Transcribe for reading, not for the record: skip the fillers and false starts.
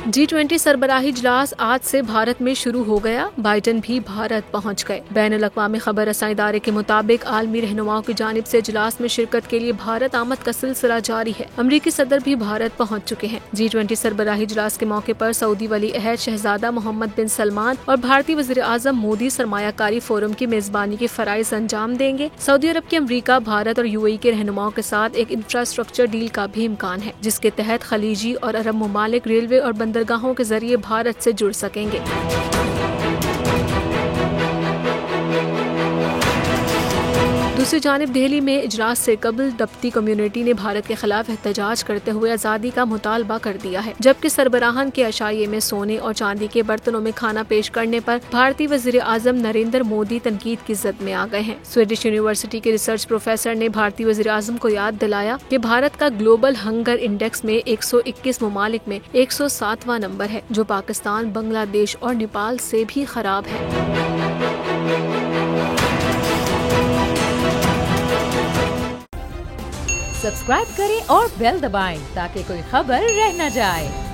G20 सरबराही इजलास आज से भारत में शुरू हो गया। बाइडन भी भारत पहुंच गए। बैनुल अक़वामी खबर रसाई इदारे के मुताबिक आलमी रहनुमाओं की जानिब से इजलास में शिरकत के लिए भारत आमद का सिलसिला जारी है। अमरीकी सदर भी भारत पहुंच चुके हैं। G20 सरबराही इजलास के मौके पर सऊदी वली अहद शहजादा मोहम्मद बिन सलमान और भारतीय वज़ीर आज़म मोदी सरमायाकारी फोरम की मेजबानी के फराइज अंजाम देंगे। सऊदी अरब के अमरीका, भारत और UAE के रहनुमाओं के साथ एक इंफ्रास्ट्रक्चर डील का भी इम्कान है, जिसके तहत खलीजी और अरब ममालिक रेलवे और बंदरगाहों के जरिए भारत से जुड़ सकेंगे। दूसरी जानिब दिल्ली में इजलास से कबल दफ्ती कम्युनिटी ने भारत के खिलाफ एहतजाज करते हुए आज़ादी का मुतालबा कर दिया है, जबकि सरबराहान के अशाइये में सोने और चांदी के बर्तनों में खाना पेश करने पर भारतीय वज़ीर आज़म नरेंद्र मोदी तनकीद की जद में आ गए हैं। स्वीडिश यूनिवर्सिटी के रिसर्च प्रोफेसर ने भारतीय वज़ीर आज़म को याद दिलाया कि भारत का ग्लोबल हंगर इंडेक्स में 121 ममालिक में 107वां नंबर है, जो पाकिस्तान, बांग्लादेश और नेपाल से भी खराब है। सब्सक्राइब करें और बेल दबाएं ताकि कोई खबर रह न जाए।